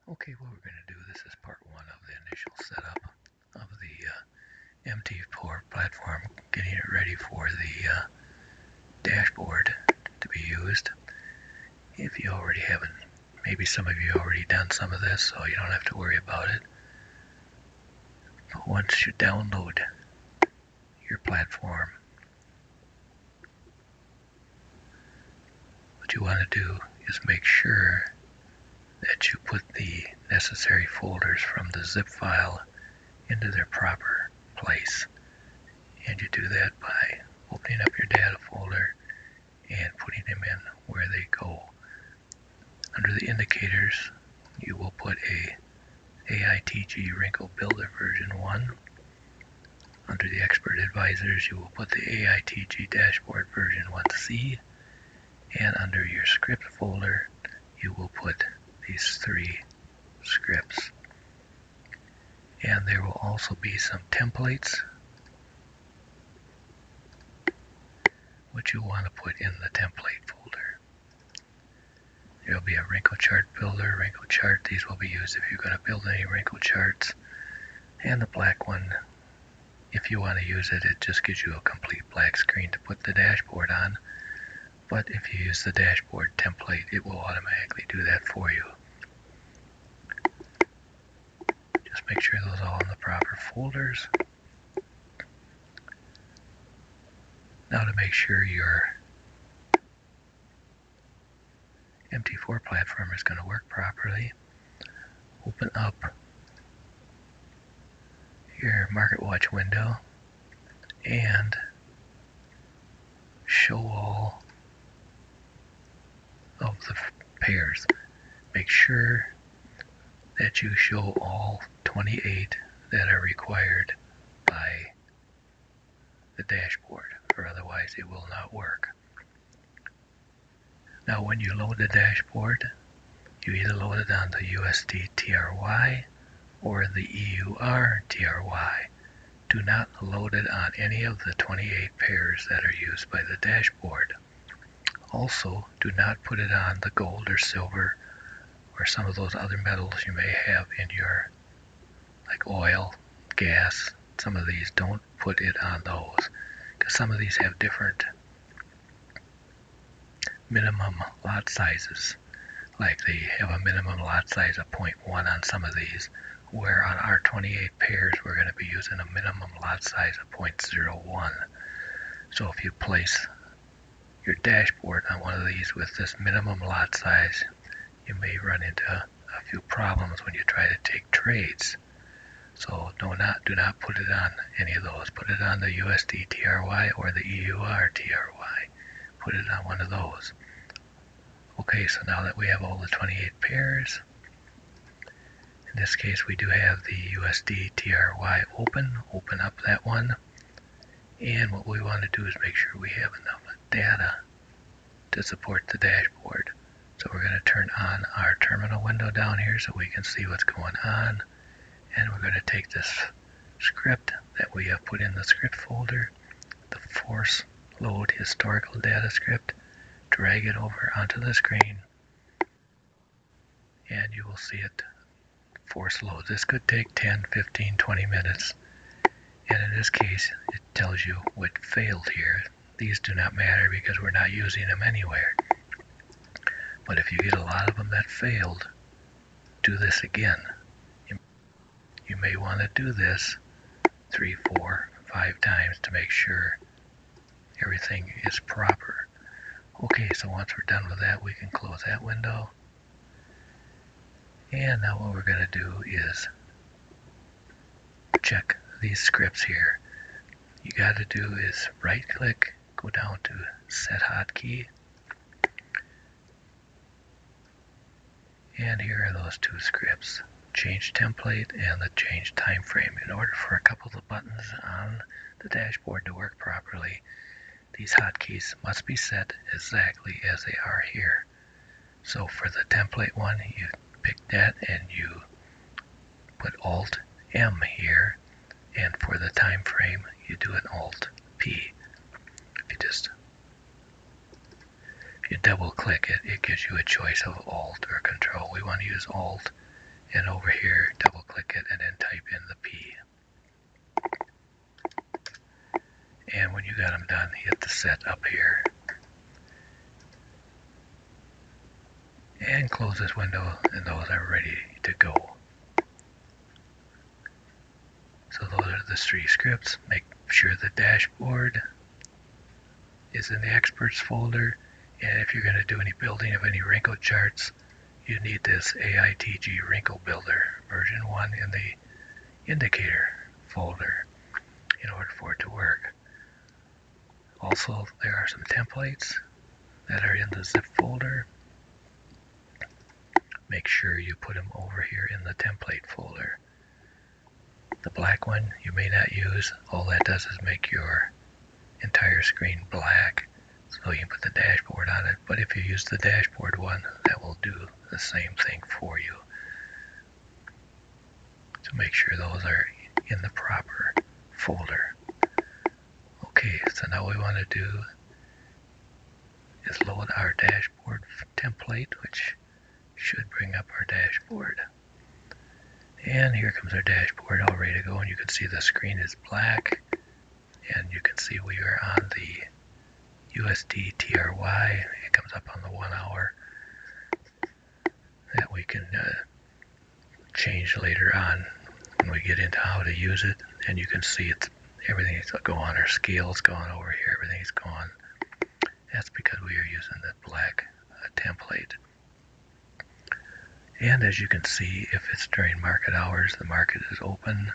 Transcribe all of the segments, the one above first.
Okay, what we're going to do, this is part one of the initial setup of the MT4 platform, getting it ready for the dashboard to be used. If you already haven't, maybe some of you already done some of this, so you don't have to worry about it. But once you download your platform, what you want to do is make sure that you put the necessary folders from the zip file into their proper place. And you do that by opening up your data folder and putting them in where they go. Under the indicators, you will put a AITG Wrinkle Builder version 1. Under the expert advisors, you will put the AITG Dashboard version 1C. And under your script folder, you will put these 3 scripts. And there will also be some templates which you'll want to put in the template folder. There will be a wrinkle chart builder, wrinkle chart. These will be used if you're going to build any wrinkle charts. And the black one, if you want to use it, it just gives you a complete black screen to put the dashboard on. But if you use the dashboard template, it will automatically do that for you. Just make sure those are all in the proper folders. Now to make sure your MT4 platform is going to work properly, open up your MarketWatch window and show all of the pairs. Make sure that you show all 28 that are required by the dashboard, or otherwise it will not work. Now when you load the dashboard, you either load it on the USD TRY or the EUR TRY. Do not load it on any of the 28 pairs that are used by the dashboard. Also, do not put it on the gold or silver or some of those other metals you may have in your, like oil, gas. Some of these, don't put it on those, because some of these have different minimum lot sizes. Like they have a minimum lot size of 0.1 on some of these, where on our 28 pairs we're going to be using a minimum lot size of 0.01. So if you place your dashboard on one of these with this minimum lot size, you may run into a few problems when you try to take trades. So do not put it on any of those. Put it on the USD TRY or the EUR TRY. Put it on one of those. Okay, so now that we have all the 28 pairs, in this case we do have the USD TRY open up that one. And what we want to do is make sure we have enough data to support the dashboard. So we're going to turn on our terminal window down here so we can see what's going on. And we're going to take this script that we have put in the script folder, the force load historical data script, drag it over onto the screen, and you will see it force load. This could take 10, 15, 20 minutes. And in this case, it tells you what failed here. These do not matter because we're not using them anywhere. But if you get a lot of them that failed, do this again. You may want to do this 3, 4, 5 times to make sure everything is proper. Okay, so once we're done with that, we can close that window. And now what we're going to do is check these scripts here. You got to do is right click, go down to set hotkey, and here are those 2 scripts, change template and the change time frame. In order for a couple of the buttons on the dashboard to work properly, these hotkeys must be set exactly as they are here. So for the template one, you pick that and you put Alt M here, and for the time frame you do an Alt P. If you double click it, it gives you a choice of Alt or Control. We want to use Alt and over here double click it and then type in the P. And when you got them done, hit the set up here and close this window, and those are ready to go. So those are the 3 scripts. Make sure the dashboard is in the experts folder, and if you're going to do any building of any wrinkle charts, you need this AITG Wrinkle Builder version 1 in the indicator folder in order for it to work. Also, there are some templates that are in the zip folder. Make sure you put them over here in the template folder. The black one you may not use. All that does is make your entire screen black, so you can put the dashboard on it. But if you use the dashboard one, that will do the same thing for you. So make sure those are in the proper folder. Okay, so now what we want to do is load our dashboard template, which should bring up our dashboard. And here comes our dashboard all ready to go, and you can see the screen is black, and you can see we are on the USD TRY. It comes up on the 1 hour that we can change later on when we get into how to use it. And you can see everything's going, our scale's going over here, everything's going. That's because we are using the black template. And as you can see, if it's during market hours, the market is open,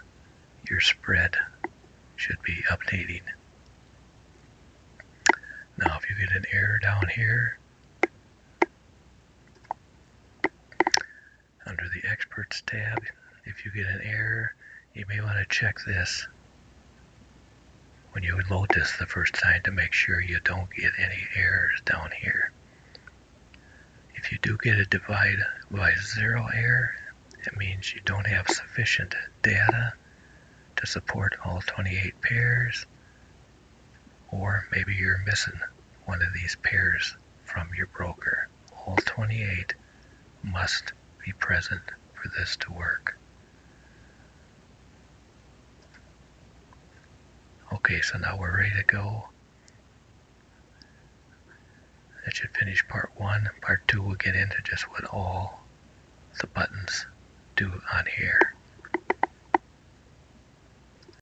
your spread should be updating. Now if you get an error down here, under the Experts tab, if you get an error, you may want to check this when you load this the first time to make sure you don't get any errors down here. If you do get a divide by 0 error, it means you don't have sufficient data to support all 28 pairs, or maybe you're missing one of these pairs from your broker. All 28 must be present for this to work. Okay, so now we're ready to go. That should finish part 1. Part 2 will get into just what all the buttons do on here.